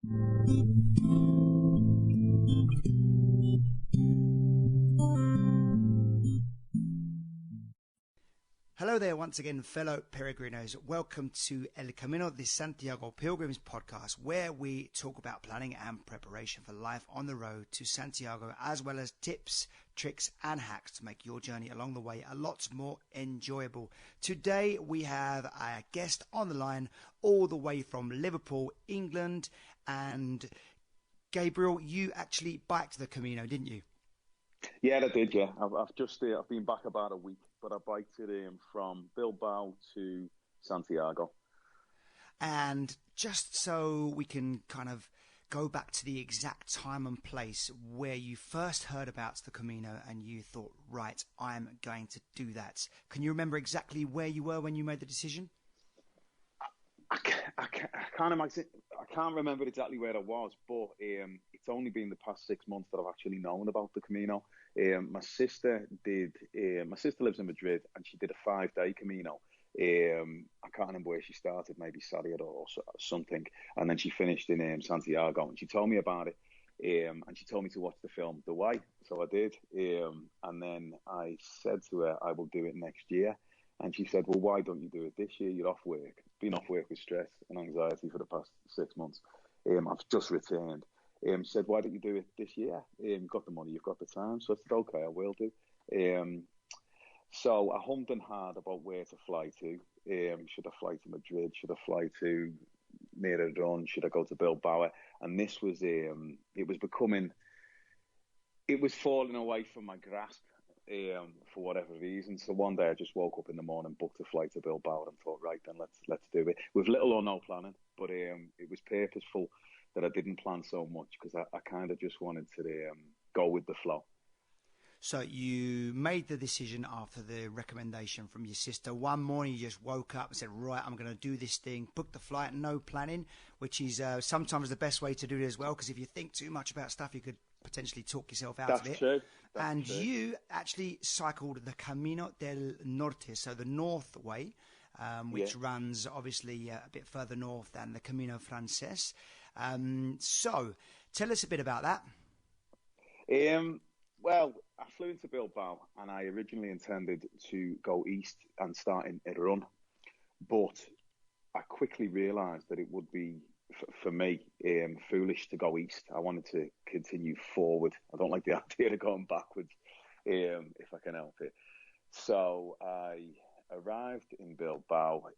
Hello there once again, fellow peregrinos. Welcome to El Camino de Santiago Pilgrims podcast, where we talk about planning and preparation for life on the road to Santiago, as well as tips, tricks and hacks to make your journey along the way a lot more enjoyable. Today we have a guest on the line all the way from Liverpool, England, and Gabriel, you actually biked the Camino, didn't you? Yeah, I did. Yeah, I've been back about a week, but I biked it from Bilbao to Santiago. And just so we can kind of go back to the exact time and place where you first heard about the Camino and you thought, right, I'm going to do that. Can you remember exactly where you were when you made the decision? I can't remember exactly where I was, but it's only been the past 6 months that I've actually known about the Camino. My sister lives in Madrid, and she did a 5-day Camino. I can't remember where she started, maybe Sarriá or something, and then she finished in Santiago. And she told me about it, and she told me to watch the film The Way, so I did. And then I said to her, I will do it next year. And she said, well, why don't you do it this year? You're off work. Been off work with stress and anxiety for the past 6 months. I've just returned. Said, why don't you do it this year? You've got the money, you've got the time. So I said, okay, I will do. So I hummed and hawed about where to fly to. Should I fly to Madrid? Should I fly to Miraron? Should I go to Bilbao? And this was, it was falling away from my grasp. For whatever reason. So one day I just woke up in the morning, booked a flight to Bilbao, and thought, right then, let's do it. With little or no planning, but it was purposeful that I didn't plan so much, because I kind of just wanted to go with the flow. So you made the decision after the recommendation from your sister. One morning you just woke up and said, right, I'm going to do this thing, booked the flight, no planning, which is sometimes the best way to do it as well, because if you think too much about stuff, you could potentially talk yourself out of it. True. And you actually cycled the Camino del Norte, so the North Way, which runs obviously a bit further north than the Camino Frances. So tell us a bit about that. Well, I flew into Bilbao, and I originally intended to go east and start in Irún, but I quickly realised that it would be, for me, foolish to go east. I wanted to continue forward. I don't like the idea of going backwards, if I can help it. So I arrived in Bilbao,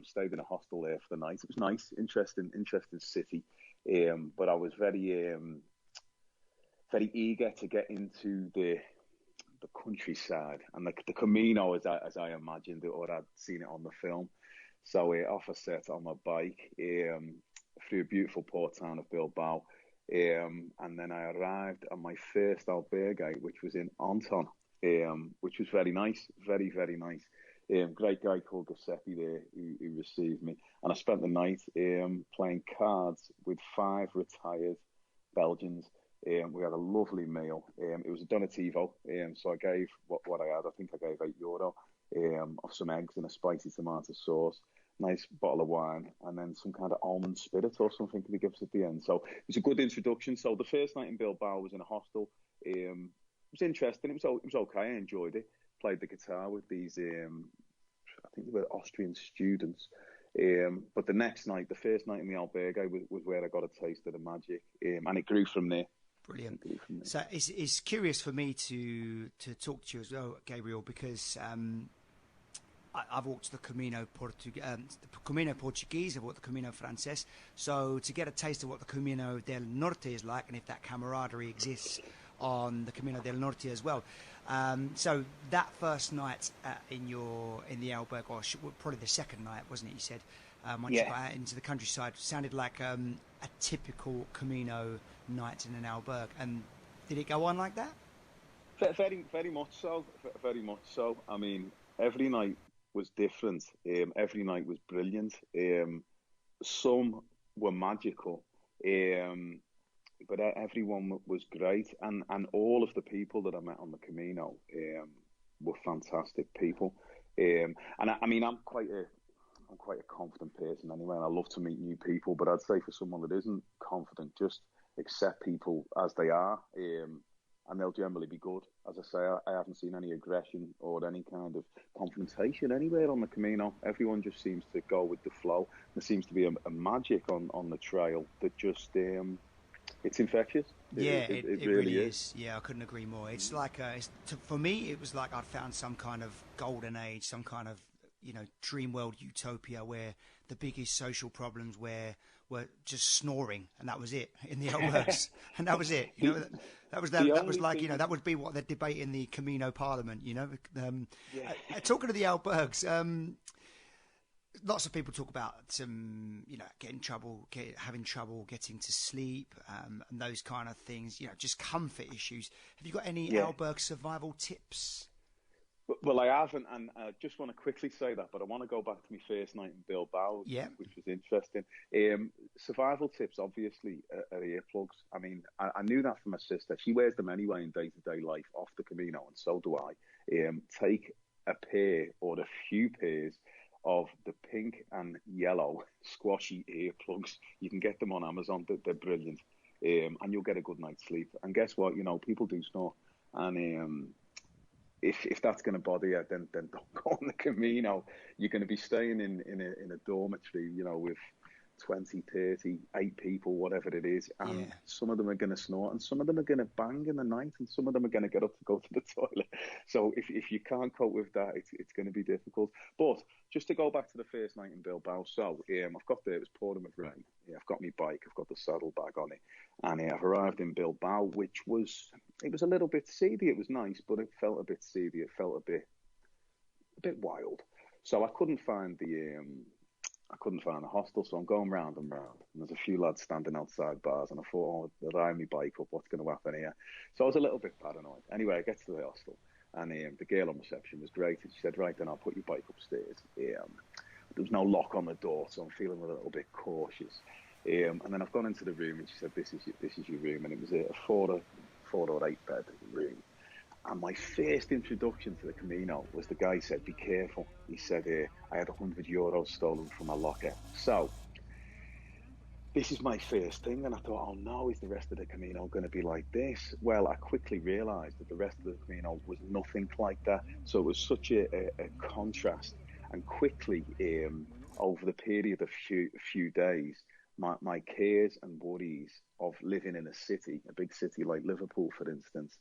stayed in a hostel there for the night. It was nice, interesting city, but I was very eager to get into the countryside and the Camino as I imagined it, or I'd seen it on the film. So off I set on my bike through a beautiful port town of Bilbao, and then I arrived at my first albergue, which was in Anton, which was very nice, very, very nice. Great guy called Giuseppe there who received me, and I spent the night playing cards with 5 retired Belgians. We had a lovely meal. It was a donativo, so I gave what I had. I think I gave €8 of some eggs and a spicy tomato sauce, nice bottle of wine, and then some kind of almond spirit or something to give us at the end. So it was a good introduction. So the first night in Bilbao was in a hostel. It was interesting. It was okay. I enjoyed it. Played the guitar with these, I think they were Austrian students. But the next night, the first night in the albergue was where I got a taste of the magic, and it grew from there. Brilliant. So it's curious for me to talk to you as well, Gabriel, because I've walked the Camino Portuguese, I've walked the Camino Frances. So to get a taste of what the Camino del Norte is like, and if that camaraderie exists on the Camino del Norte as well. So that first night in the albergue, or probably the second night, wasn't it? You said once you got out into the countryside, sounded like a typical Camino night in an albergue. And did it go on like that? Very, very much so. Very much so. I mean, every night was different. Every night was brilliant. Some were magical. But everyone was great, and all of the people that I met on the Camino were fantastic people. And I mean, I'm quite I'm quite a confident person anyway, and I love to meet new people. But I'd say for someone that isn't confident, just accept people as they are, and they'll generally be good. As I say, I haven't seen any aggression or any kind of confrontation anywhere on the Camino. Everyone just seems to go with the flow. There seems to be a magic on the trail that just it's infectious. Yeah, it really is. Yeah, I couldn't agree more. It's like for me, it was like I'd found some kind of golden age, some kind of dream world utopia where the biggest social problems were just snoring, and that was it in the Albergs, and that was it. That was like that would be what they debate in the Camino Parliament. Talking to the Albergs. Lots of people talk about some, having trouble getting to sleep, and those kind of things. Just comfort issues. Have you got any Alberg survival tips? Well, I haven't, and I just want to quickly say that, but I want to go back to my first night in Bilbao, which was interesting. Survival tips, obviously, are earplugs. I mean, I knew that from my sister. She wears them anyway in day-to-day life off the Camino, and so do I. Take a pair or a few pairs of the pink and yellow squashy earplugs. You can get them on Amazon. They're brilliant. And you'll get a good night's sleep. And guess what? People do snore. And if that's going to bother you, then don't go on the Camino. You're going to be staying in a dormitory, with 20, 30, 8 people, whatever it is. And some of them are going to snore, and some of them are going to bang in the night, and some of them are going to get up to go to the toilet. So if you can't cope with that, it's going to be difficult. But just to go back to the first night in Bilbao, so I've got there, it was pouring with rain. I've got my bike, I've got the saddlebag on it, and I've arrived in Bilbao, which was a little bit seedy. It was nice, but it felt a bit seedy. It felt a bit wild. So I couldn't find the hostel, so I'm going round and round. And there's a few lads standing outside bars, and I thought, they'll eye me bike up, what's going to happen here? So I was a little bit paranoid. Anyway, I get to the hostel, and the girl on reception was great, and she said, right, then I'll put your bike upstairs. There was no lock on the door, so I'm feeling a little bit cautious. And then I've gone into the room, and she said, this is your room, and it was a 4 or 8 bed room. And my first introduction to the Camino was the guy said, be careful. He said, I had €100 stolen from my locker. So this is my first thing. And I thought, oh no, is the rest of the Camino going to be like this? Well, I quickly realized that the rest of the Camino was nothing like that. So it was such a contrast. And quickly, over the period of few days, my cares and worries of living in a big city like Liverpool, for instance,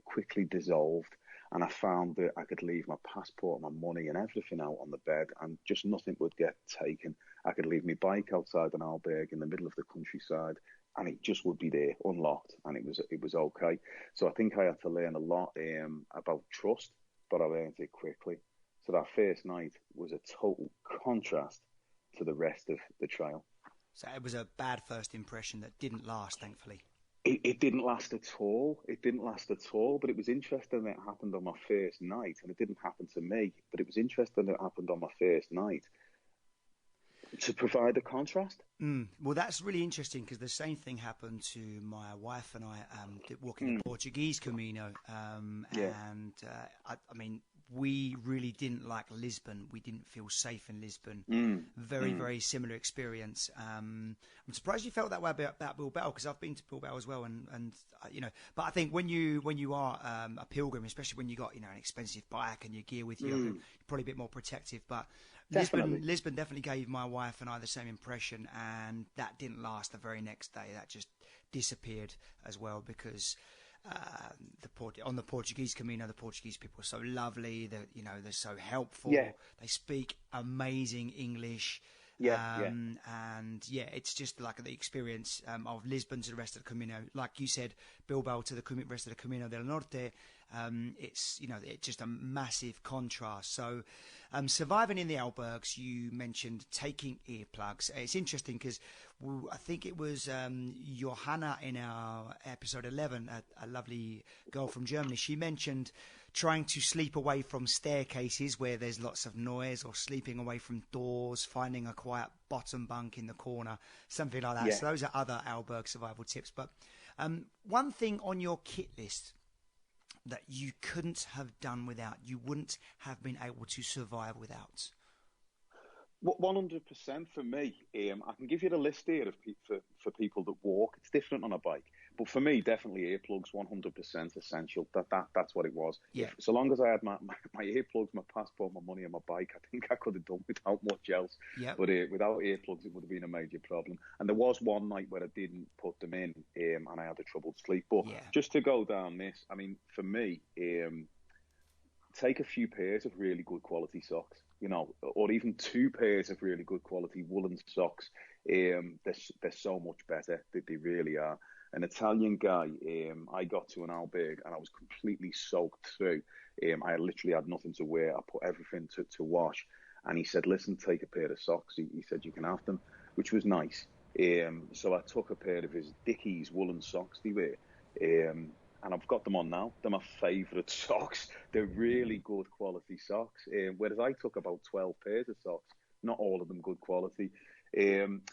quickly dissolved. And I found that I could leave my passport, my money and everything out on the bed, and just nothing would get taken. I could leave my bike outside an albergue in the middle of the countryside, and it just would be there, unlocked, and it was okay. So I think I had to learn a lot about trust, but I learned it quickly. So that first night was a total contrast to the rest of the trail. So it was a bad first impression that didn't last, thankfully. It didn't last at all. But it was interesting that it happened on my first night, and it didn't happen to me. But it was interesting that it happened on my first night to provide a contrast. Well, that's really interesting because the same thing happened to my wife and I walking the Portuguese Camino. And I mean, we really didn't like Lisbon. We didn't feel safe in Lisbon. Very similar experience. I'm surprised you felt that way about Bilbao, because I've been to Bilbao as well, and But I think when you are a pilgrim, especially when you got an expensive bike and your gear with you, you're probably a bit more protective. But Lisbon definitely gave my wife and I the same impression, and that didn't last the very next day. That just disappeared as well, because on the Portuguese Camino, the Portuguese people are so lovely. They're so helpful. Yeah. They speak amazing English. And it's just like the experience of Lisbon to the rest of the Camino. Like you said, Bilbao to the rest of the Camino del Norte. It's just a massive contrast. So surviving in the albergs, you mentioned taking earplugs. It's interesting because I think it was Johanna in our episode 11, a lovely girl from Germany. She mentioned trying to sleep away from staircases where there's lots of noise, or sleeping away from doors, finding a quiet bottom bunk in the corner, something like that. So those are other alberg survival tips. But one thing on your kit list that you couldn't have done without, you wouldn't have been able to survive without? 100% for me. I can give you the list here of for people that walk. It's different on a bike, but for me, definitely earplugs, 100% essential. That's what it was. Yeah. So long as I had my earplugs, my passport, my money, and my bike, I think I could have done without much else. Yeah. But without earplugs, it would have been a major problem. And there was one night where I didn't put them in, and I had a troubled sleep. But just to go down this, I mean, for me, take a few pairs of really good quality socks, or even 2 pairs of really good quality woolen socks. They're so much better. They really are. An Italian guy, I got to an albergue and I was completely soaked through. I literally had nothing to wear. I put everything to wash. And he said, listen, take a pair of socks. He said, you can have them, which was nice. So I took a pair of his Dickies woolen socks they wear. And I've got them on now. They're my favourite socks. They're really good quality socks. Whereas I took about 12 pairs of socks, not all of them good quality.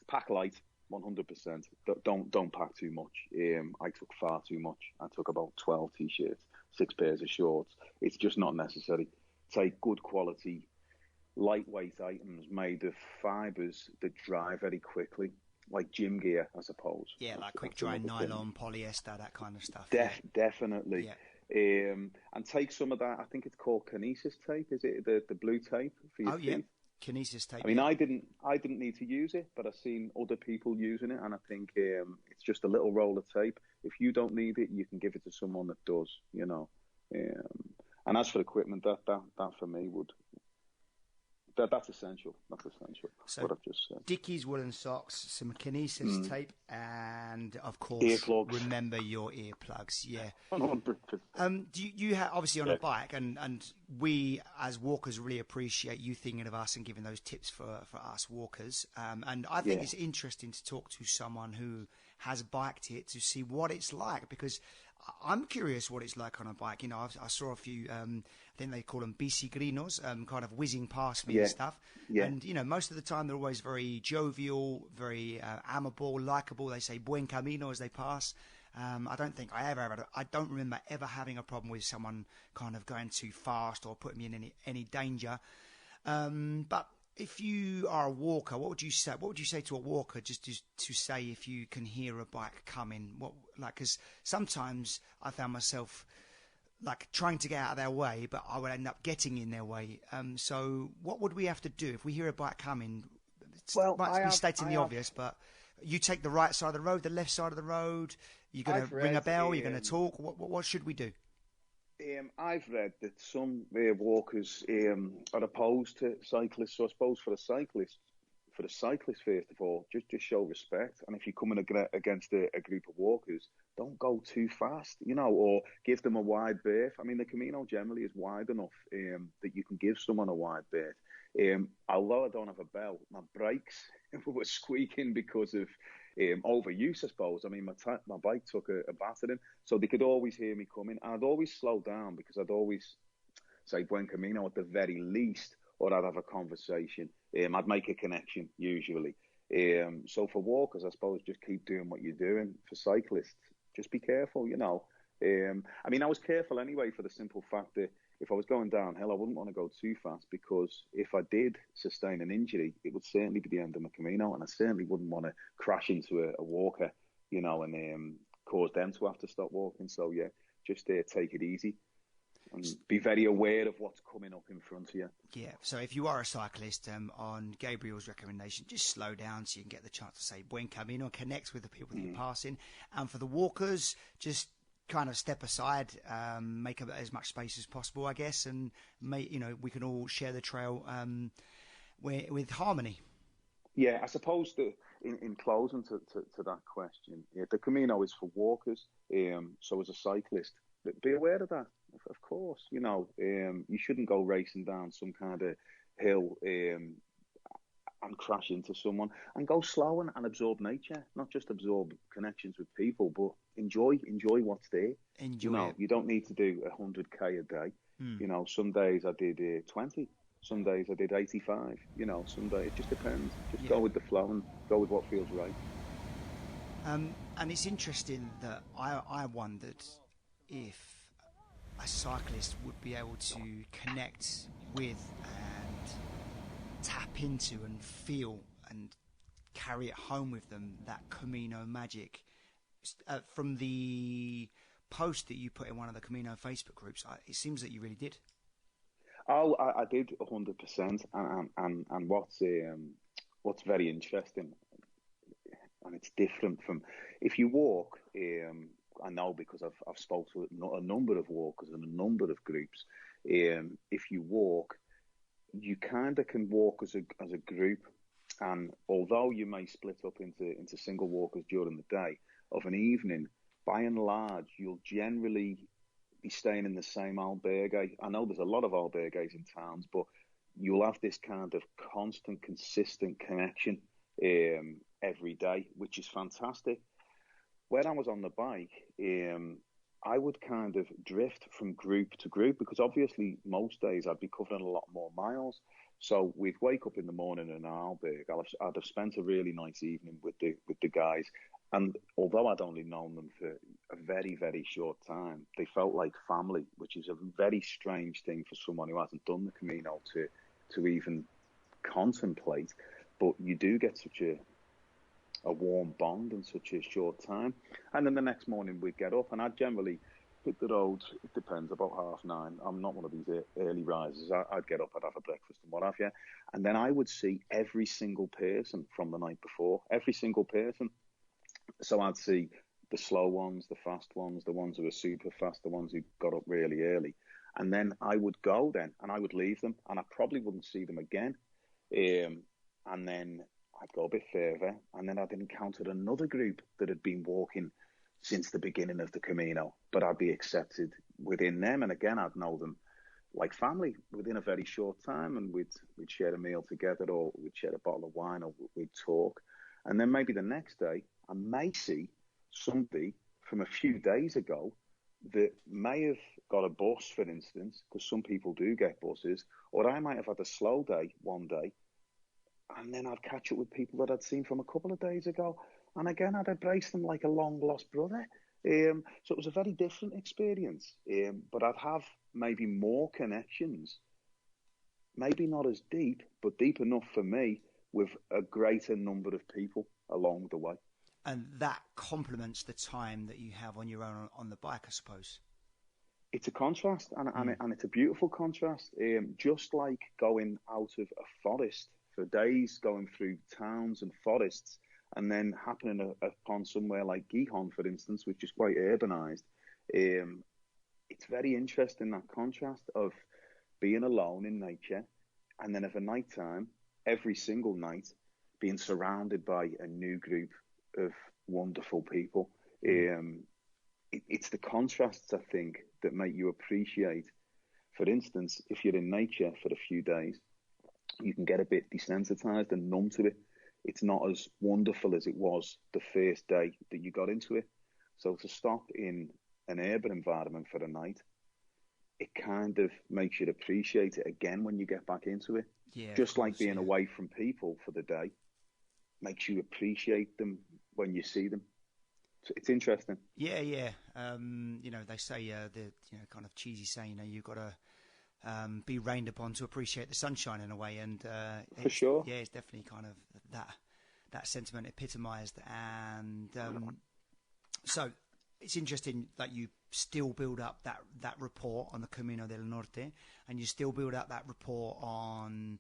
Pack light, 100%. Don't pack too much. I took far too much. I took about 12 t-shirts, 6 pairs of shorts. It's just not necessary. Take good quality, lightweight items made of fibres that dry very quickly. Like gym gear, I suppose. Yeah, like quick dry nylon, polyester, that kind of stuff. Definitely. Yeah. And take some of that. I think it's called kinesis tape. Is it the blue tape for your feet? Kinesis tape. I mean, I didn't need to use it, but I've seen other people using it, and I think it's just a little roll of tape. If you don't need it, you can give it to someone that does. And as for equipment, that for me would. That's essential. That's essential. So what I've just said. Dickies woolen socks, some kinesis tape, and of course, earplugs. Remember your earplugs. Yeah. 100%. Do you have obviously on a bike, and we as walkers really appreciate you thinking of us and giving those tips for us walkers. And I think it's interesting to talk to someone who has biked it to see what it's like, because I'm curious what it's like on a bike. I saw a few, I think they call them biciclinos, kind of whizzing past me and stuff. Yeah. And, most of the time they're always very jovial, very amiable, likable. They say buen camino as they pass. I don't remember ever having a problem with someone kind of going too fast or putting me in any danger. But if you are a walker, what would you say? What would you say to a walker just to say if you can hear a bike coming? Because sometimes I found myself like trying to get out of their way, but I would end up getting in their way. So what would we have to do if we hear a bike coming? Might be stating the obvious, but you take the right side of the road, the left side of the road. You're going to ring a bell. You're going to talk. What should we do? I've read that some walkers are opposed to cyclists. So I suppose for the cyclist first of all, just show respect. And if you're coming against a group of walkers, don't go too fast, or give them a wide berth. I mean, the Camino generally is wide enough that you can give someone a wide berth. Although I don't have a bell, my brakes were squeaking because of overuse, I suppose. I mean, my bike took a battering, so they could always hear me coming. And I'd always slow down because I'd always say buen camino at the very least, or I'd have a conversation. I'd make a connection usually. So for walkers, I suppose just keep doing what you're doing. For cyclists, just be careful, I mean, I was careful anyway for the simple fact that if I was going downhill, I wouldn't want to go too fast, because if I did sustain an injury, it would certainly be the end of my Camino, and I certainly wouldn't want to crash into a walker, and cause them to have to stop walking. So yeah, just take it easy and be very aware of what's coming up in front of you. Yeah, so if you are a cyclist, on Gabriel's recommendation, just slow down so you can get the chance to say buen camino, connect with the people that you're passing. And for the walkers, just kind of step aside, make as much space as possible, I guess, and we can all share the trail with harmony. Yeah, I suppose that in closing to that question, the Camino is for walkers. So as a cyclist, be aware of that. Of course, you shouldn't go racing down some kind of hill and crash into someone, and go slow and absorb nature, not just absorb connections with people, but enjoy what's there. You don't need to do 100k a day. Some days I did 20, some days I did 85. Some days it just depends. Just go with the flow and go with what feels right. And it's interesting that I wondered if a cyclist would be able to connect with and tap into and feel and carry it home with them, that Camino magic. From the post that you put in one of the Camino Facebook groups, it seems that you really did. Oh, I did 100%, and what's very interesting, and it's different from if you walk. I know because I've spoken to a number of walkers and a number of groups. If you walk, you kind of can walk as a group, and although you may split up into single walkers during the day, of an evening, by and large, you'll generally be staying in the same albergue. I know there's a lot of albergues in towns, but you'll have this kind of constant, consistent connection every day, which is fantastic. When I was on the bike, I would kind of drift from group to group because obviously most days I'd be covering a lot more miles. So we'd wake up in the morning in an albergue. I'd have spent a really nice evening with the guys. And although I'd only known them for a very, very short time, they felt like family, which is a very strange thing for someone who hasn't done the Camino to even contemplate. But you do get such a warm bond in such a short time. And then the next morning we'd get up, and I'd generally hit the road, it depends, about 9:30. I'm not one of these early risers. I'd get up, I'd have a breakfast and what have you. And then I would see every single person from the night before, every single person. So I'd see the slow ones, the fast ones, the ones who were super fast, the ones who got up really early. And then I would go then, and I would leave them, and I probably wouldn't see them again. And then I'd go a bit further, and then I'd encountered another group that had been walking since the beginning of the Camino, but I'd be accepted within them. And again, I'd know them like family within a very short time, and we'd share a meal together, or we'd share a bottle of wine, or we'd talk. And then maybe the next day, I may see somebody from a few days ago that may have got a bus, for instance, because some people do get buses, or I might have had a slow day one day, and then I'd catch up with people that I'd seen from a couple of days ago. And again, I'd embrace them like a long-lost brother. So it was a very different experience. But I'd have maybe more connections, maybe not as deep, but deep enough for me, with a greater number of people along the way. And that complements the time that you have on your own on the bike, I suppose. It's a contrast, and it's a beautiful contrast. Just like going out of a forest for days, going through towns and forests, and then happening upon somewhere like Gijón, for instance, which is quite urbanized. It's very interesting, that contrast of being alone in nature, and then of a nighttime, every single night, being surrounded by a new group of wonderful people. It's the contrasts, I think, that make you appreciate. For instance, if you're in nature for a few days, you can get a bit desensitized and numb to it. It's not as wonderful as it was the first day that you got into it. So to stop in an urban environment for a night, it kind of makes you appreciate it again when you get back into it. Yeah, just like being away from people for the day makes you appreciate them when you see them. So it's interesting. Yeah. They say the kind of cheesy saying, you've got to be rained upon to appreciate the sunshine in a way, and for sure, yeah, it's definitely kind of that sentiment epitomised. And so it's interesting that you still build up that rapport on the Camino del Norte, and you still build up that rapport on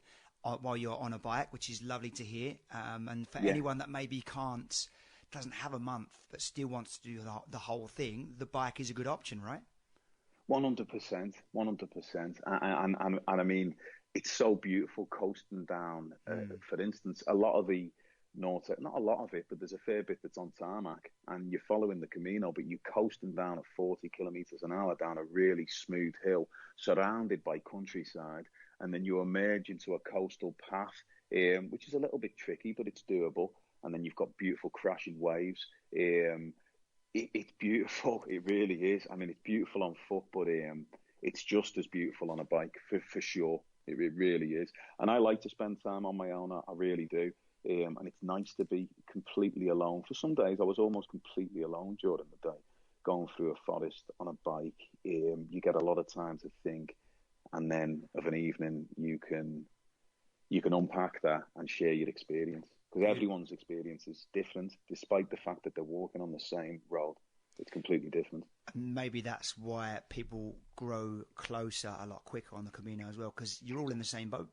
while you're on a bike, which is lovely to hear. And for anyone that maybe doesn't have a month but still wants to do the whole thing, the bike is a good option, right? 100%. And I mean, it's so beautiful coasting down. For instance, a lot of the Norte, not a lot of it, but there's a fair bit that's on tarmac, and you're following the Camino, but you're coasting down at 40 kilometers an hour down a really smooth hill, surrounded by countryside, and then you emerge into a coastal path, which is a little bit tricky, but it's doable. And then you've got beautiful crashing waves. It's beautiful. It really is. I mean, it's beautiful on foot, but it's just as beautiful on a bike for sure. It really is. And I like to spend time on my own. I really do. And it's nice to be completely alone. For some days, I was almost completely alone during the day, going through a forest on a bike. You get a lot of time to think, and then of an evening, you can you can unpack that and share your experience, because everyone's experience is different, despite the fact that they're walking on the same road. It's completely different. Maybe that's why people grow closer a lot quicker on the Camino as well, because you're all in the same boat.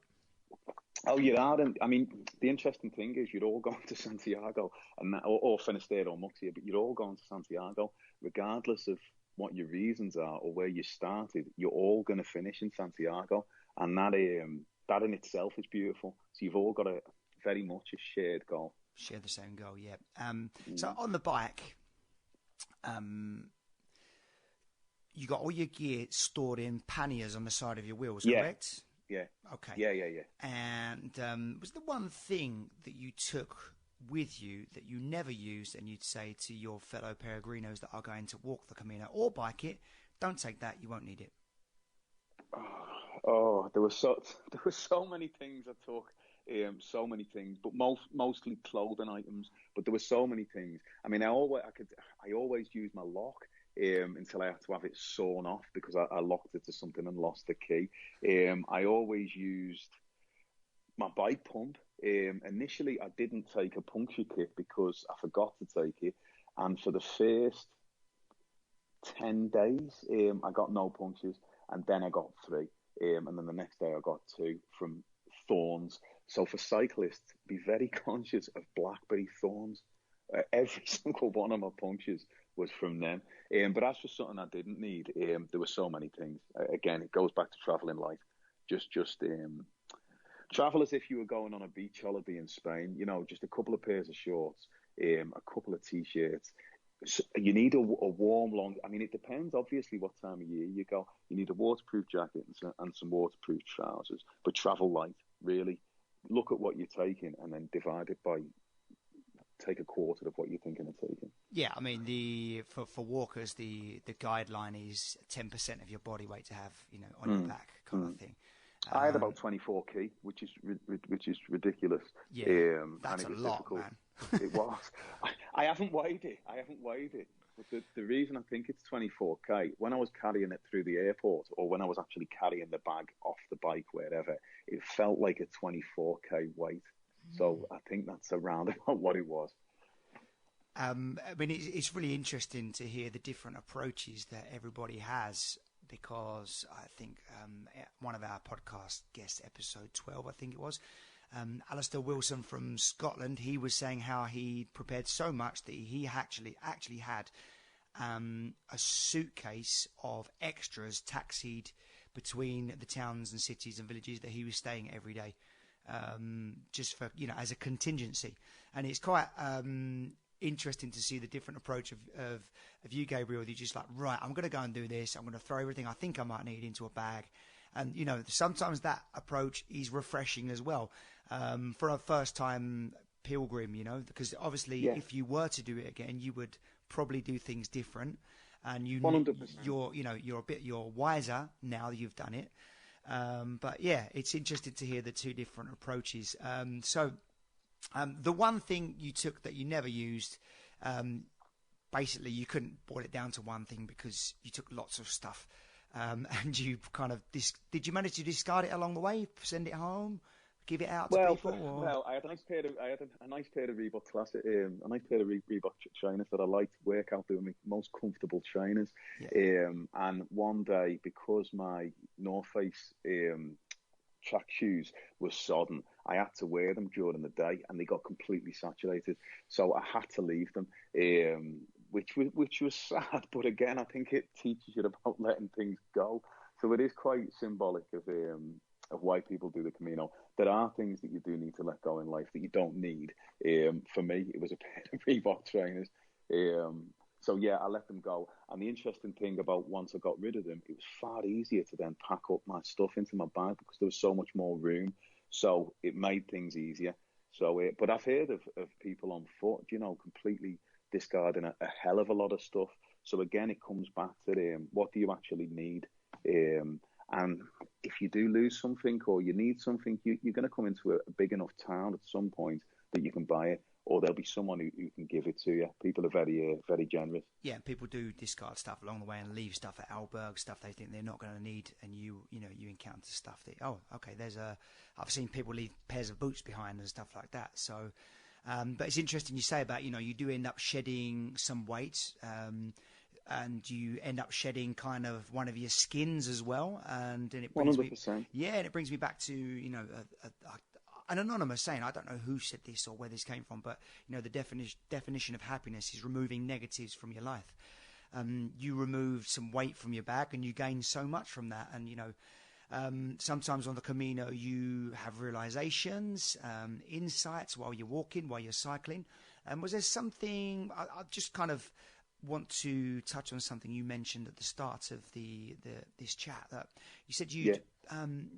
Oh, you are. And I mean, the interesting thing is you're all going to Santiago, and that, or Finisterre or Muxia, but you're all going to Santiago, regardless of what your reasons are or where you started. You're all going to finish in Santiago, and that in itself is beautiful. So you've all got a very much a shared goal. Share the same goal, yeah. So on the bike, you got all your gear stored in panniers on the side of your wheels, correct? Yeah. Okay. Yeah. And was the one thing that you took with you that you never used, and you'd say to your fellow peregrinos that are going to walk the Camino or bike it, don't take that, you won't need it? Oh, there were so many things I took. So many things, but mostly clothing items. But there were so many things. I mean, I always used my lock until I had to have it sawn off, because I locked it to something and lost the key. I always used my bike pump. Initially, I didn't take a puncture kit because I forgot to take it, and for the first 10 days, I got no punctures, and then I got 3, and then the next day I got 2 from thorns. So for cyclists, be very conscious of blackberry thorns. Every single one of my punctures was from them. But as for something I didn't need, there were so many things. Again, it goes back to traveling life. Just travel as if you were going on a beach holiday in Spain. You know, just a couple of pairs of shorts, a couple of t-shirts. So you need a warm, long. I mean, it depends obviously what time of year you go. You need a waterproof jacket and some waterproof trousers. But travel light, really. Look at what you're taking and then divide it by, take a quarter of what you're thinking of taking. Yeah, I mean, for walkers, the guideline is 10% of your body weight to have, on your back, kind of thing. I had about 24 kg, which is ridiculous. Yeah, that's a lot, difficult. Man. It was. I haven't weighed it. But the reason I think it's 24k, when I was carrying it through the airport, or when I was actually carrying the bag off the bike, wherever, it felt like a 24k weight. So I think that's around about what it was. I mean, it's really interesting to hear the different approaches that everybody has, because I think one of our podcast guests, episode 12, I think it was, Alistair Wilson from Scotland, he was saying how he prepared so much that he actually had a suitcase of extras taxied between the towns and cities and villages that he was staying every day, just for, as a contingency. And it's quite interesting to see the different approach of you, Gabriel. You're just like, right, I'm going to go and do this. I'm going to throw everything I think I might need into a bag. And, sometimes that approach is refreshing as well, for a first-time pilgrim, because obviously if you were to do it again, you would probably do things different. And 100%. You're wiser now that you've done it. But yeah, it's interesting to hear the two different approaches. The one thing you took that you never used, basically you couldn't boil it down to one thing because you took lots of stuff. And you kind of did you manage to discard it along the way? Send it home, give it out to people? Well, I had a nice pair of Reebok Classic, a nice pair of Reebok trainers that I liked. Work out, they were my most comfortable trainers. Yeah. And one day, because my North Face track shoes were sodden, I had to wear them during the day, and they got completely saturated. So I had to leave them. Which was sad, but again, I think it teaches you about letting things go. So it is quite symbolic of why people do the Camino. There are things that you do need to let go in life that you don't need. For me, it was a pair of Reebok trainers. So yeah, I let them go. And the interesting thing about once I got rid of them, it was far easier to then pack up my stuff into my bag because there was so much more room. So it made things easier. So, but I've heard of people on foot, completely discarding a hell of a lot of stuff. So again, it comes back to what do you actually need? And if you do lose something or you need something, you're going to come into a big enough town at some point that you can buy it, or there'll be someone who can give it to you. People are very generous. Yeah, people do discard stuff along the way and leave stuff at albergs, stuff they think they're not going to need, and you encounter stuff that, oh, okay, I've seen people leave pairs of boots behind and stuff like that. So, but it's interesting you say about, you do end up shedding some weight, and you end up shedding kind of one of your skins as well, and it brings 100%. and it brings me back to an anonymous saying, I don't know who said this or where this came from, but the definition of happiness is removing negatives from your life. You remove some weight from your back and you gain so much from that. And sometimes on the Camino you have realizations, insights while you're walking, while you're cycling. Was there something, I just kind of want to touch on something you mentioned at the start of this chat, that you said you'd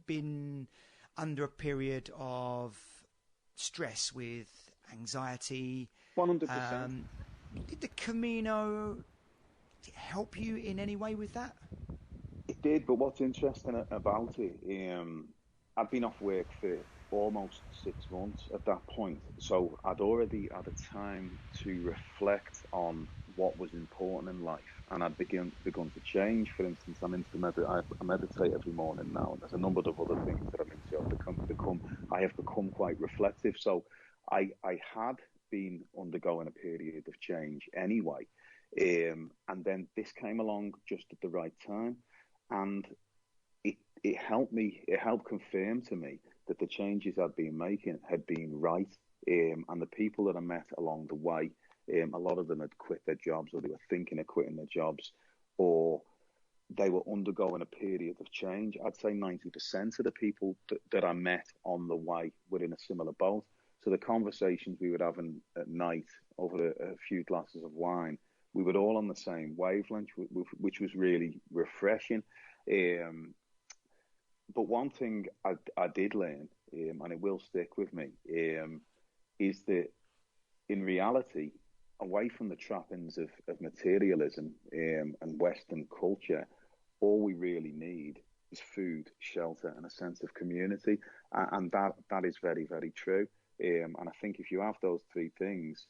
been under a period of stress with anxiety. 100%. Did the Camino help you in any way with that? It did, but what's interesting about it, I'd been off work for almost 6 months at that point, so I'd already had a time to reflect on what was important in life, and I'd begun to change. For instance, I'm into I meditate every morning now, and there's a number of other things that I'm into. I have become quite reflective. So I had been undergoing a period of change anyway, and then this came along just at the right time, and it helped me. It helped confirm to me that the changes I'd been making had been right, and the people that I met along the way, a lot of them had quit their jobs, or they were thinking of quitting their jobs, or they were undergoing a period of change. I'd say 90% of the people that I met on the way were in a similar boat. So the conversations we would have at night over a few glasses of wine, we were all on the same wavelength, which was really refreshing. But one thing I did learn, and it will stick with me, is that in reality, away from the trappings of materialism and Western culture, all we really need is food, shelter, and a sense of community. And that is very, very true. And I think if you have those three things,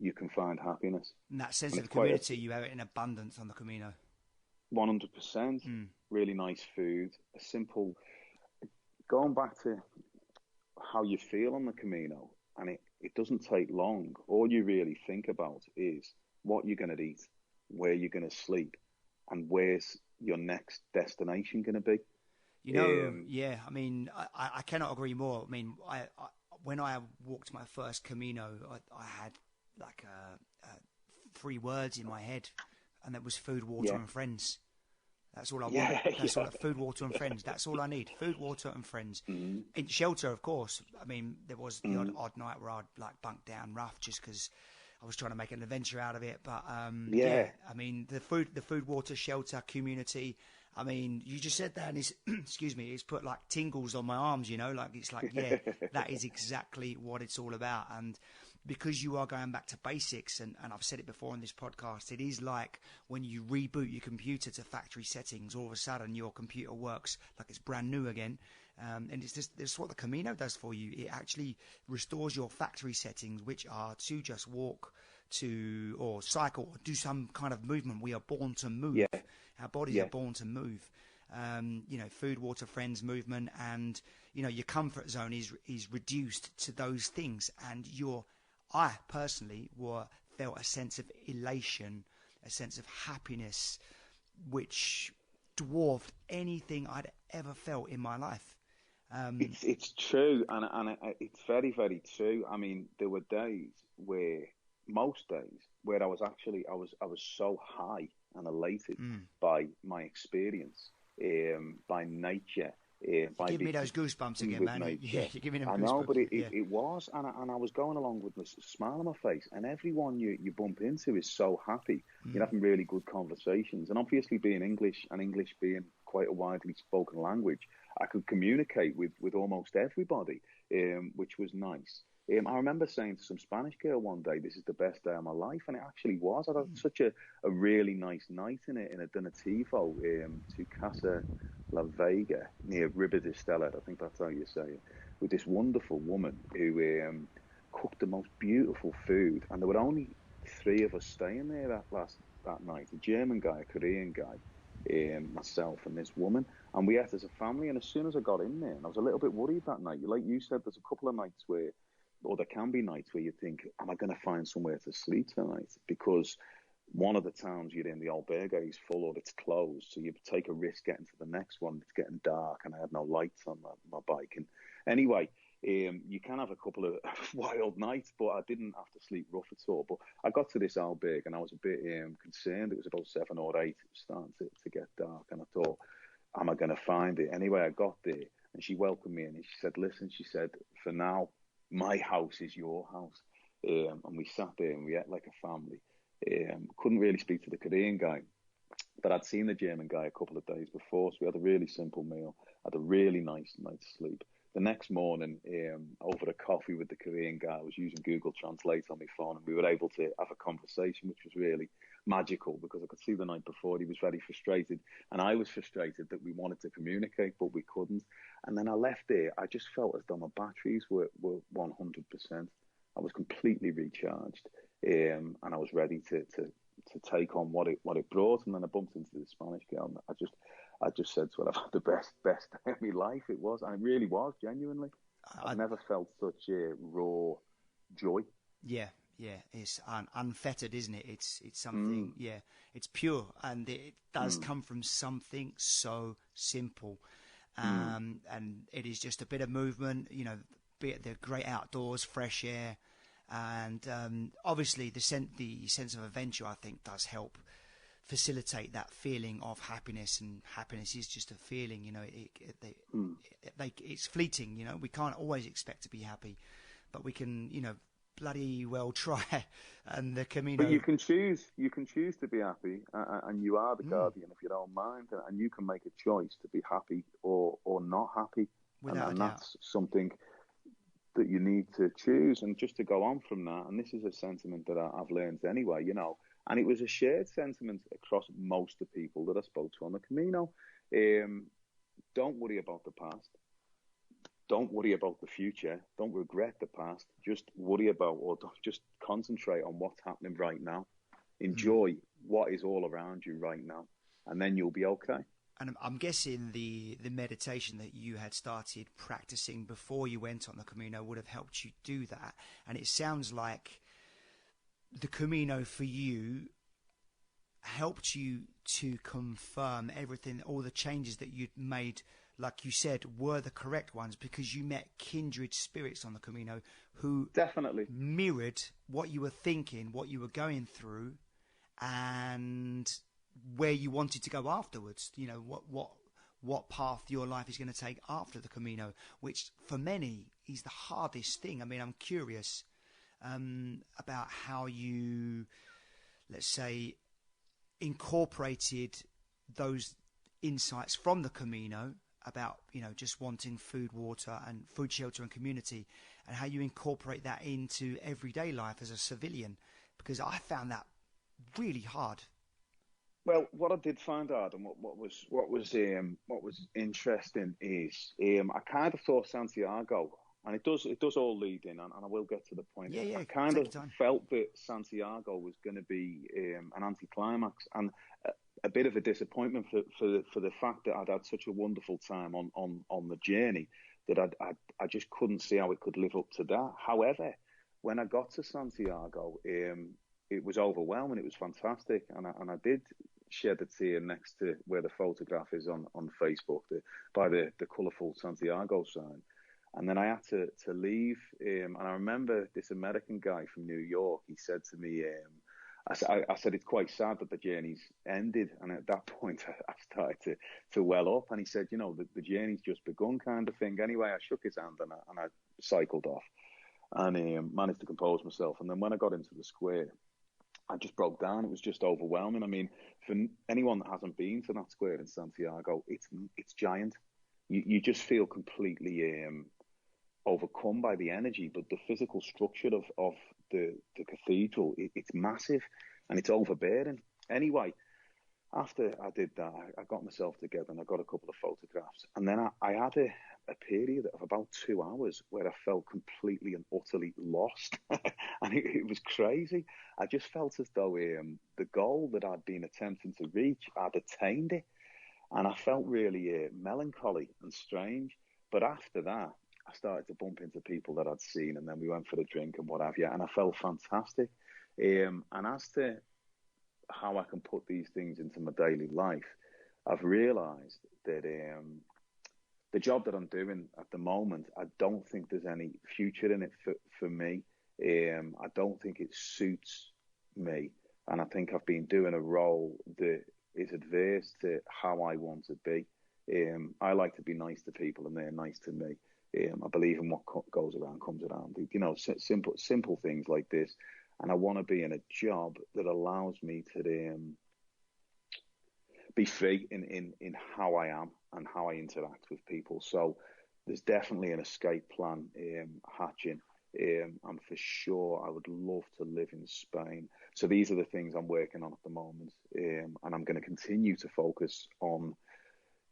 you can find happiness. And that sense of community, you have it in abundance on the Camino. 100%. Really nice food. A simple... Going back to how you feel on the Camino, and it doesn't take long. All you really think about is what you're going to eat, where you're going to sleep, and where's your next destination going to be. Yeah, I mean, I cannot agree more. I mean, when I walked my first Camino, I had like 3 words in my head, and that was food, water, and friends. That's all I want. That's all. Food, water, and friends. That's all I need. Food, water, and friends. In shelter, of course. I mean, there was the odd night where I'd like bunk down rough just because I was trying to make an adventure out of it. But I mean, the food, water, shelter, community. I mean, you just said that, and it's excuse me, it's put like tingles on my arms. Like it's like, yeah, that is exactly what it's all about. And because you are going back to basics, and I've said it before on this podcast, it is like when you reboot your computer to factory settings, all of a sudden your computer works like it's brand new again. And it's what the Camino does for you. It actually restores your factory settings, which are to just walk, or cycle, or do some kind of movement. We are born to move. Yeah. Our bodies are born to move. Food, water, friends, movement, and your comfort zone is reduced to those things, and I personally felt a sense of elation, a sense of happiness, which dwarfed anything I'd ever felt in my life. It's true, and it's very, very true. I mean, there were most days where I was so high and elated by my experience, by nature. Give me those goosebumps again, man. Yeah, you're giving them goosebumps. I know, but it was, and I was going along with a smile on my face, and everyone you bump into is so happy. You're having really good conversations, and obviously being English, and English being quite a widely spoken language, I could communicate with almost everybody, which was nice. I remember saying to some Spanish girl one day, "This is the best day of my life," and it actually was. I had such a really nice night in a donativo to Casa La Vega near Riba de Stella, I think that's how you say it, with this wonderful woman who cooked the most beautiful food, and there were only three of us staying there that night: a German guy, a Korean guy, myself, and this woman. And we ate as a family. And as soon as I got in there, and I was a little bit worried that night. Like you said, there's a couple of nights where, or there can be nights where you think, am I going to find somewhere to sleep tonight? Because one of the towns you're in, the albergue, is full or it's closed. So you take a risk getting to the next one. It's getting dark, and I had no lights on my bike. And anyway, you can have a couple of wild nights, but I didn't have to sleep rough at all. But I got to this albergue, and I was a bit concerned. It was about 7 or 8. It was starting to get dark, and I thought, am I going to find it? Anyway, I got there, and she welcomed me, and she said, listen, she said, for now, my house is your house. And we sat there, and we ate like a family. Couldn't really speak to the Korean guy, but I'd seen the German guy a couple of days before, so we had a really simple meal, had a really nice night's sleep. The next morning, over a coffee with the Korean guy, I was using Google Translate on my phone, and we were able to have a conversation, which was really magical, because I could see the night before he was very frustrated, and I was frustrated that we wanted to communicate, but we couldn't. And then I left there. I just felt as though my batteries were 100%. I was completely recharged, and I was ready to take on what it brought. And then I bumped into the Spanish girl, and I just said to her, I've had the best day of my life. It was, and it really was, genuinely. I've never felt such a raw joy. Yeah, it's unfettered, isn't it? It's something, it's pure, and it does come from something so simple. And it is just a bit of movement, be it the great outdoors, fresh air, and obviously the sense of adventure, I think, does help facilitate that feeling of happiness. And happiness is just a feeling, it's fleeting. We can't always expect to be happy, but we can, bloody well try. And the Camino, but you can choose to be happy, and you are the guardian of your own mind, and you can make a choice to be happy or not happy. And that's something that you need to choose. And just to go on from that, and this is a sentiment that I've learned anyway, and it was a shared sentiment across most of the people that I spoke to on the Camino. Don't worry about the past. Don't worry about the future. Don't regret the past. Just worry about, or just concentrate on what's happening right now. Enjoy what is all around you right now, and then you'll be okay. And I'm guessing the meditation that you had started practicing before you went on the Camino would have helped you do that. And it sounds like the Camino for you helped you to confirm everything, all the changes that you'd made, like you said, were the correct ones, because you met kindred spirits on the Camino who definitely mirrored what you were thinking, what you were going through, and where you wanted to go afterwards. What path your life is going to take after the Camino, which for many is the hardest thing. I mean, I'm curious about how you, let's say, incorporated those insights from the Camino about, just wanting food, water, and food, shelter, and community, and how you incorporate that into everyday life as a civilian, because I found that really hard. Well, what I did find out, and what was interesting is I kind of thought Santiago, and it does all lead in, and I will get to the point. Yeah, I kind of felt that Santiago was going to be an anticlimax and a bit of a disappointment for the fact that I'd had such a wonderful time on the journey, that I just couldn't see how it could live up to that. However, when I got to Santiago, it was overwhelming. It was fantastic, and I did shed a tear next to where the photograph is on Facebook, by the colourful Santiago sign. And then I had to leave, and I remember this American guy from New York. He said to me, I said, it's quite sad that the journey's ended. And at that point, I started to well up. And he said, the journey's just begun, kind of thing. Anyway, I shook his hand, and I cycled off, and managed to compose myself. And then when I got into the square, I just broke down. It was just overwhelming. I mean, for anyone that hasn't been to that square in Santiago, it's giant. You just feel completely overcome by the energy, but the physical structure of the cathedral, it's massive, and it's overbearing. Anyway, after I did that, I got myself together, and I got a couple of photographs, and then I had a period of about 2 hours where I felt completely and utterly lost. And it was crazy. I just felt as though the goal that I'd been attempting to reach, I'd attained it. And I felt really melancholy and strange. But after that, I started to bump into people that I'd seen, and then we went for a drink and what have you, and I felt fantastic. And as to how I can put these things into my daily life, I've realised that the job that I'm doing at the moment, I don't think there's any future in it for me. I don't think it suits me. And I think I've been doing a role that is adverse to how I want to be. I like to be nice to people and they're nice to me. I believe in what goes around comes around. You know, simple things like this. And I want to be in a job that allows me to be free in how I am and how I interact with people. So there's definitely an escape plan hatching. And for sure, I would love to live in Spain. So these are the things I'm working on at the moment. And I'm going to continue to focus on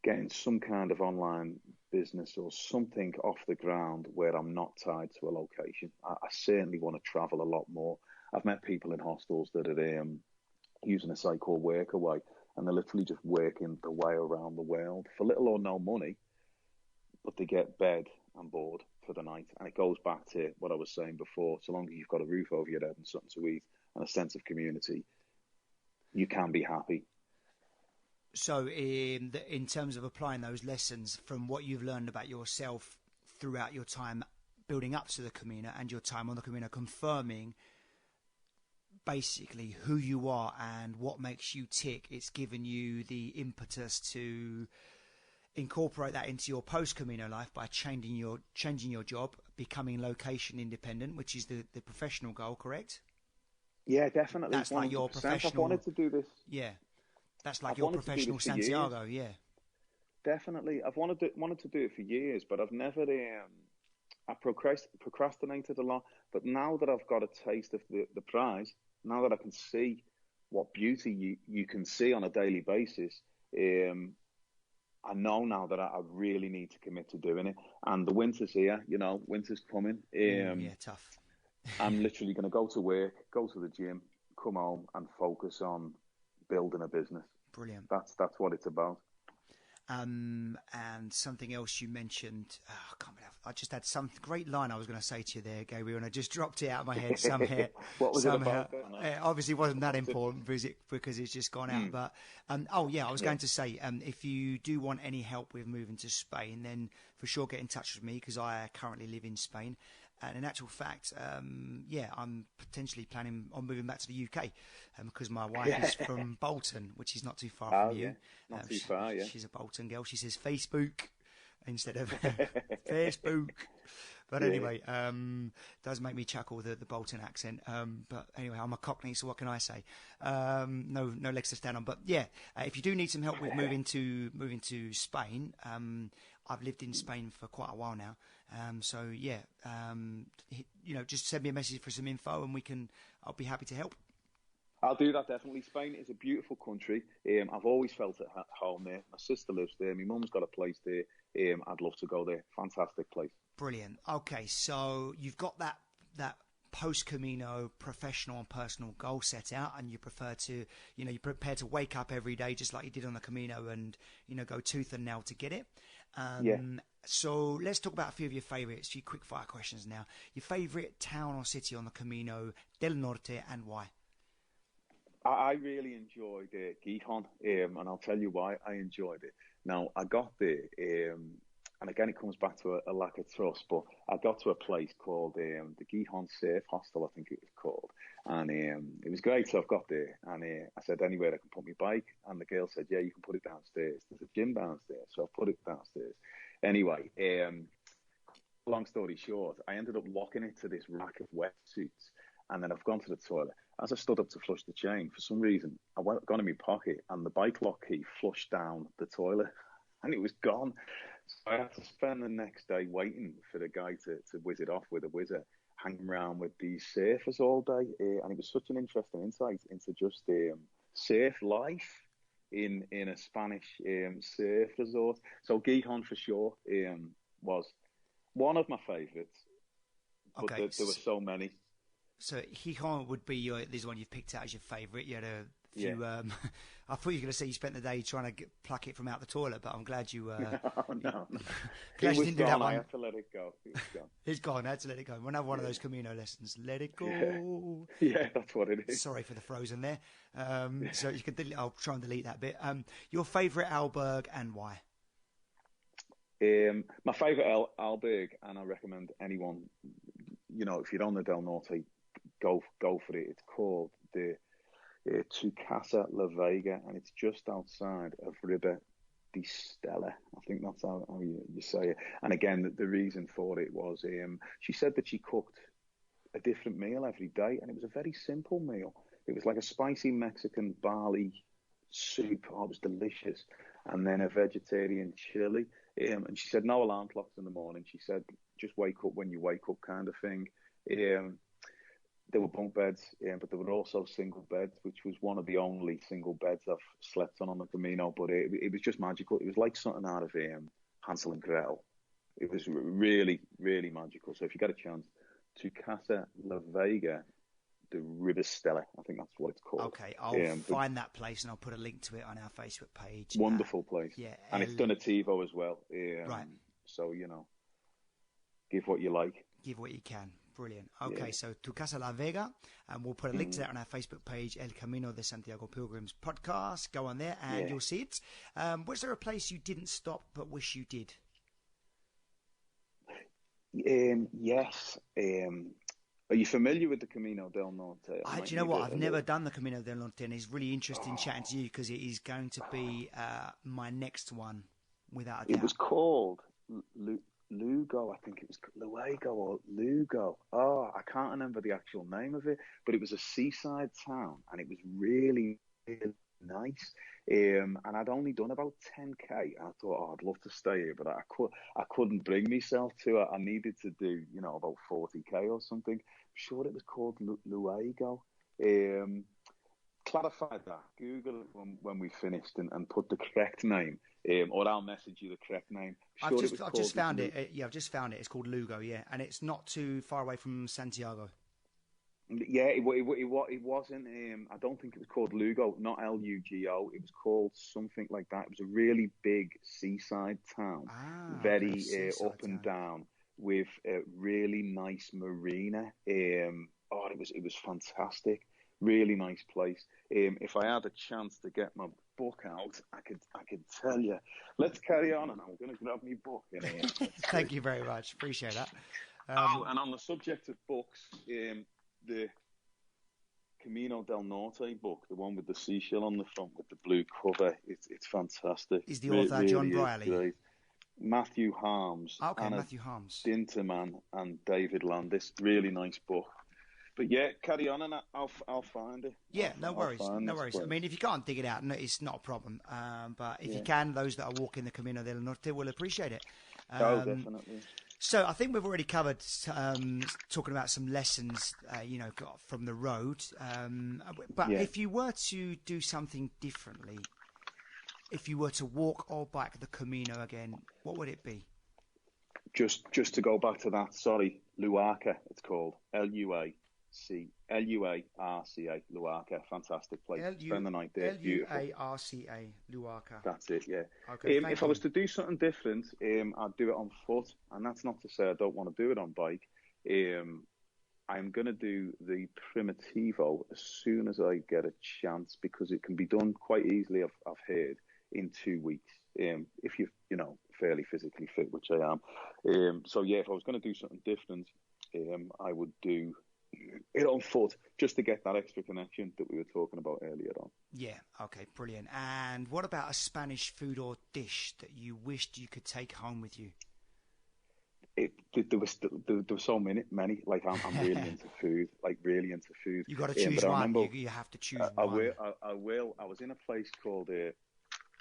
getting some kind of online business or something off the ground where I'm not tied to a location. I certainly want to travel a lot more. I've met people in hostels that are using a site called Workaway, and they're literally just working their way around the world for little or no money, but they get bed and board for the night. And it goes back to what I was saying before. So long as you've got a roof over your head and something to eat and a sense of community, you can be happy. So in terms of applying those lessons from what you've learned about yourself throughout your time building up to the Camino and your time on the Camino, confirming basically who you are and what makes you tick, it's given you the impetus to incorporate that into your post-Camino life by changing your job, becoming location independent, which is the professional goal, correct? Yeah, definitely. That's 100%. Like your professional... I've wanted to do this. Yeah. That's like your professional Santiago, yeah. Definitely. I've wanted to do it for years, but I've never... I procrastinated a lot. But now that I've got a taste of the prize, now that I can see what beauty you can see on a daily basis, I know now that I really need to commit to doing it. And the winter's here, you know, winter's coming. Yeah, tough. I'm literally going to go to work, go to the gym, come home and focus on building a business. Brilliant. That's what it's about. And something else you mentioned, I can't believe I just had some great line I was going to say to you there, Gabriel, and I just dropped it out of my head somehow. What was it about? Obviously wasn't that important because it's just gone out. But I was going to say, if you do want any help with moving to Spain, then for sure get in touch with me, because I currently live in Spain. And in actual fact, I'm potentially planning on moving back to the UK because my wife is from Bolton, which is not too far from you. Yeah. Not too far, yeah. She's a Bolton girl. She says Facebook instead of Facebook. But anyway, does make me chuckle, the Bolton accent. But anyway, I'm a Cockney, so what can I say? No legs to stand on. But yeah, if you do need some help with moving to Spain, I've lived in Spain for quite a while now. Just send me a message for some info, and I'll be happy to help. I'll do that, definitely. Spain is a beautiful country. I've always felt at home there. My sister lives there. My mum's got a place there. I'd love to go there. Fantastic place. Brilliant. Okay, so you've got that post-Camino professional and personal goal set out, and you're prepared to wake up every day just like you did on the Camino and, go tooth and nail to get it. So let's talk about a few of your favourites, a few quick fire questions now. Your favourite town or city on the Camino del Norte, and why? I really enjoyed Gijón, and I'll tell you why I enjoyed it. Now, I got there, and again, it comes back to a lack of trust, but I got to a place called the Gijón Surf Hostel, I think it was called, and it was great. So I've got there, and I said, anywhere I can put my bike, and the girl said, yeah, you can put it downstairs. There's a gym downstairs, so I put it downstairs. Anyway, long story short, I ended up locking it to this rack of wetsuits, and then I've gone to the toilet. As I stood up to flush the chain, for some reason, I got in my pocket, and the bike lock key flushed down the toilet, and it was gone. So I had to spend the next day waiting for the guy to whiz it off with a whizzer, hanging around with these surfers all day. And it was such an interesting insight into just surf life in a Spanish surf resort. So Gijón for sure. was one of my favourites, but Okay, there were so many. So Gijón would be this one you've picked out as your favourite. You had a few. Yeah. I thought you were going to say you spent the day trying to pluck it from out the toilet, but I'm glad you. No. Glad It you was didn't do gone. that one. I had to let it go. It was gone. It's gone. I had to let it go. We'll have one of those Camino lessons. Let it go. Yeah, that's what it is. Sorry for the frozen there. So you can. I'll try and delete that bit. Your favourite albergue and why? My favourite albergue, and I recommend anyone, if you're on the Del Norte, go for it. It's called the Tu Casa La Vega, and it's just outside of Riba di Stella. I think that's how you say it. And again, the reason for it was she said that she cooked a different meal every day, and it was a very simple meal. It was like a spicy Mexican barley soup. Oh, it was delicious. And then a vegetarian chili. And she said no alarm clocks in the morning. She said just wake up when you wake up, kind of thing. There were bunk beds, but there were also single beds, which was one of the only single beds I've slept on the Camino. But it was just magical. It was like something out of Hansel and Gretel. It was really, really magical. So if you get a chance, to Casa La Vega, the Ribestella, I think that's what it's called. Okay, I'll find that place and I'll put a link to it on our Facebook page. Wonderful place. Yeah, and it's Donativo as well. Right. So, give what you like. Give what you can. Brilliant. Okay, so Tu Casa La Vega, and we'll put a link to that on our Facebook page, El Camino de Santiago Pilgrims podcast. Go on there and you'll see it. Was there a place you didn't stop but wish you did? Yes. Are you familiar with the Camino del Norte? Do you know what? I've never done the Camino del Norte, and it's really interesting chatting to you because it is going to be my next one, without a doubt. It was called Lugo, I think it was Luego or Lugo. Oh, I can't remember the actual name of it, but it was a seaside town, and it was really, really nice. And I'd only done about 10k. I thought, I'd love to stay here, but I couldn't bring myself to it. I needed to do, about 40k or something. I'm sure it was called Luego. Clarify that. Google it when we finished and put the correct name, or I'll message you the correct name. I've just found it. I've just found it. It's called Lugo, and it's not too far away from Santiago. Yeah, it wasn't. I don't think it was called Lugo, not Lugo. It was called something like that. It was a really big seaside town, very up and down, with a really nice marina. It was fantastic. Really nice place. If I had a chance to get my book out, I could tell you. Let's carry on, and I'm going to grab my book. Thank you very much. Appreciate that. And on the subject of books, the Camino del Norte book, the one with the seashell on the front with the blue cover, it's fantastic. Is the author really John Briley? Matthew Harms. Okay, Matthew Harms. Dinterman and David Landis. Really nice book. But yeah, carry on, and I'll find it. Yeah, no worries. I mean, if you can't dig it out, no, it's not a problem. But if you can, those that are walking the Camino del Norte will appreciate it. Definitely. So I think we've already covered talking about some lessons, got from the road. But if you were to do something differently, if you were to walk or bike the Camino again, what would it be? Just to go back to that, sorry, Luarca, it's called Luarca, Luarca, fantastic place. Spend the night there. Luarca, Luarca. That's it, yeah. Okay, if I was to do something different, I'd do it on foot, and that's not to say I don't want to do it on bike. I'm going to do the Primitivo as soon as I get a chance, because it can be done quite easily, I've heard, in 2 weeks, if you're, fairly physically fit, which I am. So yeah, if I was going to do something different, I would do it on foot, just to get that extra connection that we were talking about earlier on. Yeah, okay, brilliant. And what about a Spanish food or dish that you wished you could take home with you? There were so many. Like I'm really into food. You got to choose one. You have to choose one. I will. I was in a place called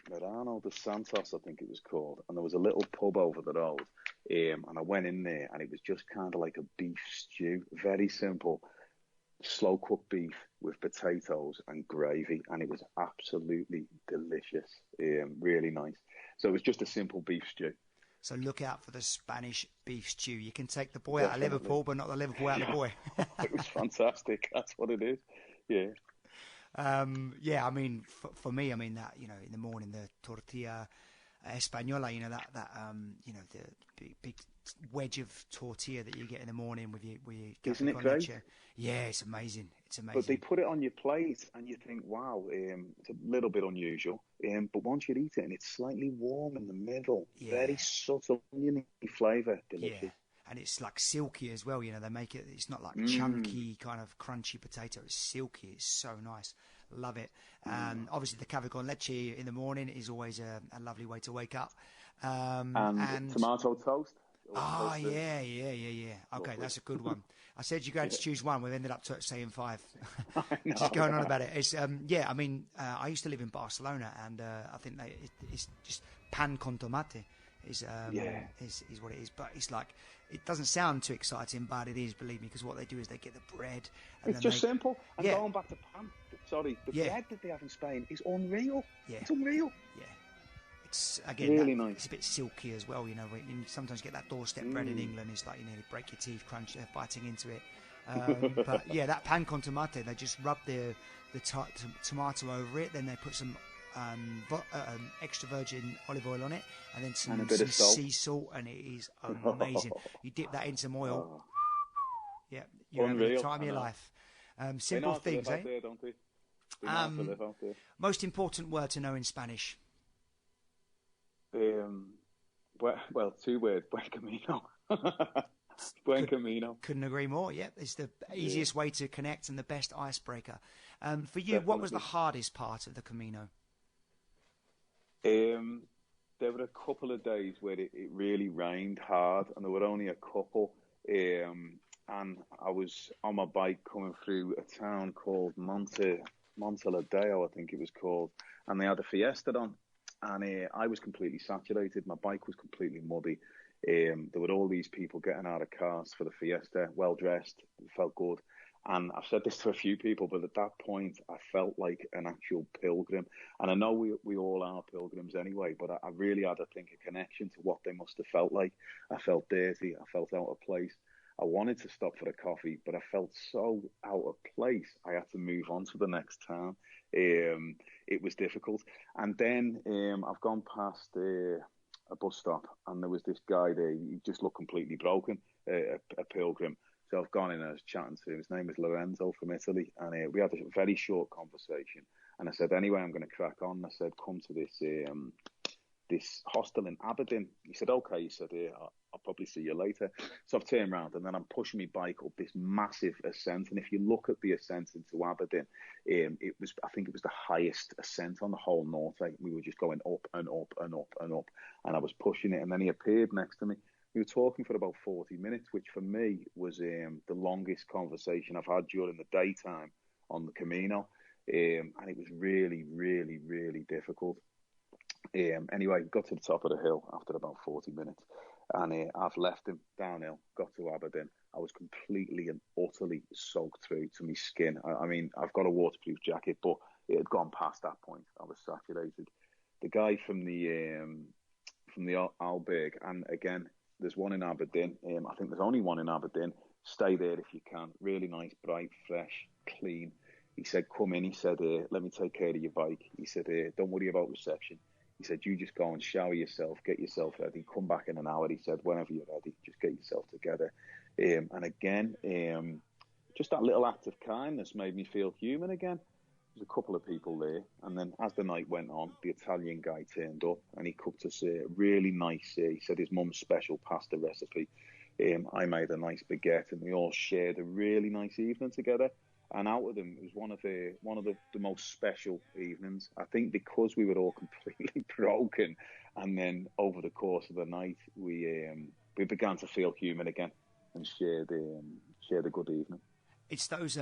Verano de Santos, I think it was called, and there was a little pub over the road. And I went in there, and it was just kind of like a beef stew, very simple, slow cooked beef with potatoes and gravy, and it was absolutely delicious. Really nice. So it was just a simple beef stew. So look out for the Spanish beef stew. You can take the boy out of Liverpool, but not the Liverpool out of the boy. It was fantastic. That's what it is. Yeah. Yeah, I mean, for me, I mean that, you know, in the morning, the tortilla española, you know, you know, the big wedge of tortilla that you get in the morning with your Isn't it café con great? leche. Yeah, it's amazing. It's amazing. But they put it on your plate, and you think, wow, it's a little bit unusual. But once you eat it, and it's slightly warm in the middle, very subtle, oniony flavour, delicious. Yeah. And it's like silky as well, you know, they make it, it's not like chunky kind of crunchy potato, it's silky, it's so nice, love it. Obviously the café con leche in the morning is always a lovely way to wake up. And tomato toast. Oh, yeah. Okay, Lovely. that's a good one. I said you had to choose one, we've ended up saying 5. I know. Just going on about it. It's, yeah, I mean, I used to live in Barcelona, and I think it's just pan con tomate. Is what it is, but it's like, it doesn't sound too exciting, but it is, believe me, because what they do is they get the bread. And it's just simple. And going back to pan, the bread that they have in Spain is unreal. Yeah. It's unreal. Yeah. It's, again, really nice. It's a bit silky as well, you know. You sometimes get that doorstep bread in England. It's like you nearly break your teeth biting into it. But yeah, that pan con tomate, they just rub the tomato over it, then they put some extra virgin olive oil on it, and then some sea salt, and it is amazing. You dip that in some oil. Yeah, you're having the time of your life. Simple things, eh? There, don't they? They know how to live out there. Most important word to know in Spanish. Well, 2 words. Buen camino. Buen camino. Couldn't agree more. Yeah, it's the easiest way to connect and the best icebreaker. For you, what was the hardest part of the Camino? There were a couple of days where it really rained hard, and there were only a couple. And I was on my bike coming through a town called Monteladeo, I think it was called, and they had a fiesta on, and I was completely saturated. My bike was completely muddy. There were all these people getting out of cars for the fiesta, well dressed, felt good. And I've said this to a few people, but at that point, I felt like an actual pilgrim. And I know we all are pilgrims anyway, but I really had, I think, a connection to what they must have felt like. I felt dirty. I felt out of place. I wanted to stop for a coffee, but I felt so out of place. I had to move on to the next town. It was difficult. And then I've gone past a bus stop, and there was this guy there. He just looked completely broken, a pilgrim. So I've gone in and I was chatting to him. His name is Lorenzo from Italy, and we had a very short conversation. And I said, anyway, I'm going to crack on. I said, come to this hostel in Aberdeen. He said, okay. He said, I'll probably see you later. So I've turned around, and then I'm pushing my bike up this massive ascent. And if you look at the ascent into Aberdeen, I think it was the highest ascent on the whole Norte. We were just going up and up and up and up, and I was pushing it. And then he appeared next to me. We were talking for about 40 minutes, which for me was the longest conversation I've had during the daytime on the Camino. And it was really, really, really difficult. Anyway, got to the top of the hill after about 40 minutes. And I've left him downhill, got to Aberdeen. I was completely and utterly soaked through to my skin. I mean, I've got a waterproof jacket, but it had gone past that point. I was saturated. The guy from the albergue, and again, there's one in Aberdeen. I think there's only one in Aberdeen. Stay there if you can. Really nice, bright, fresh, clean. He said, come in. He said, let me take care of your bike. He said, don't worry about reception. He said, you just go and shower yourself, get yourself ready, come back in an hour. He said, whenever you're ready, just get yourself together. And again, just that little act of kindness made me feel human again. There's a couple of people there. And then as the night went on, the Italian guy turned up and he cooked us a really nice, he said his mum's special pasta recipe. I made a nice baguette, and we all shared a really nice evening together. And out of them, it was one of the most special evenings. I think because we were all completely broken, and then over the course of the night, we began to feel human again and shared a good evening. It's those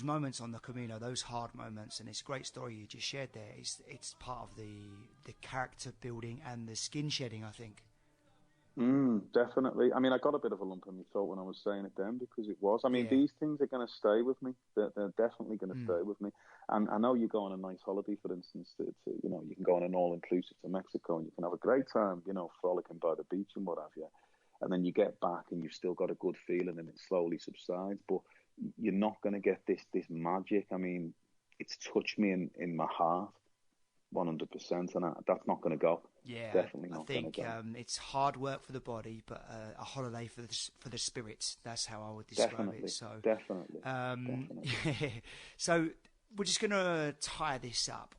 moments on the Camino, those hard moments, and it's a great story you just shared there. It's part of the character building and the skin shedding, I think. Definitely. I mean, I got a bit of a lump in my throat when I was saying it then, because it was. I mean, Yeah. these things are going to stay with me. They're definitely going to stay with me. And I know you go on a nice holiday, for instance, to you can go on an all-inclusive to Mexico and you can have a great time, frolicking by the beach and what have you. And then you get back and you've still got a good feeling and it slowly subsides. But you're not going to get this magic. I mean, it's touched me in my heart 100%, and that's not going to go. Yeah, Definitely I not going think to go. it's hard work for the body, but a holiday for the spirit. That's how I would describe it. So Definitely. So we're just going to tie this up.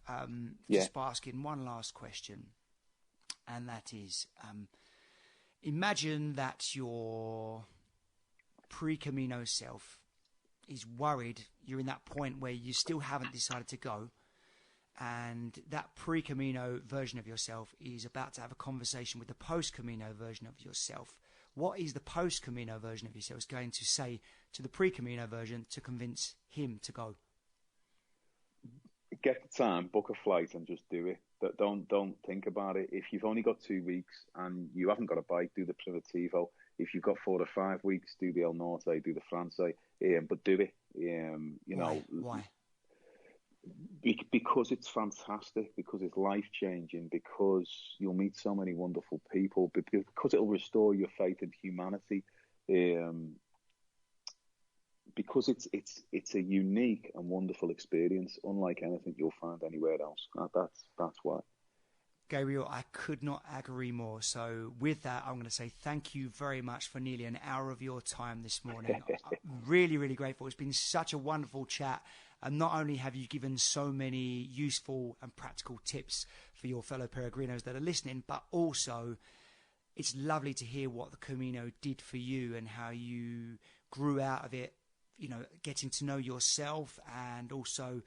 Just by asking one last question, and that is, imagine that your pre-Camino self is worried. You're in that point where you still haven't decided to go. And that pre-Camino version of yourself is about to have a conversation with the post-Camino version of yourself. What is the post-Camino version of yourself going to say to the pre-Camino version to convince him to go? Get the time, book a flight, and just do it. Don't think about it. If you've only got 2 weeks and you haven't got a bike, do the Primitivo. If you've got 4 to 5 weeks, do the El Norte, do the France. But do it. Why? Because it's fantastic, because it's life-changing, because you'll meet so many wonderful people, because it'll restore your faith in humanity, because it's a unique and wonderful experience, unlike anything you'll find anywhere else. That's why. Gabriel, I could not agree more. So with that, I'm going to say thank you very much for nearly an hour of your time this morning. I'm really, really grateful. It's been such a wonderful chat. And not only have you given so many useful and practical tips for your fellow peregrinos that are listening, but also it's lovely to hear what the Camino did for you and how you grew out of it, getting to know yourself, and also,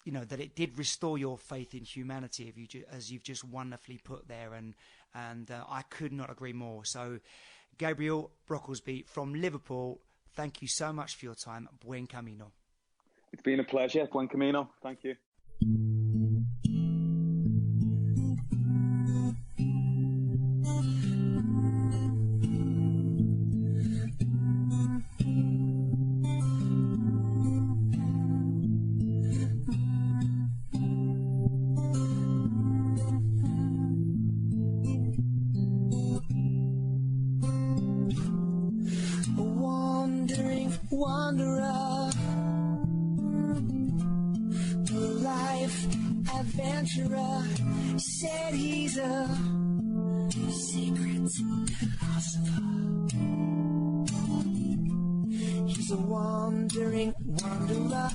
that it did restore your faith in humanity, as you've just wonderfully put there. And I could not agree more. So, Gabriel Brocklesby from Liverpool, thank you so much for your time. Buen Camino. It's been a pleasure. Buen Camino. Thank you. Wandering wanderer, life adventurer, said he's a secret philosopher. He's a wandering wanderer.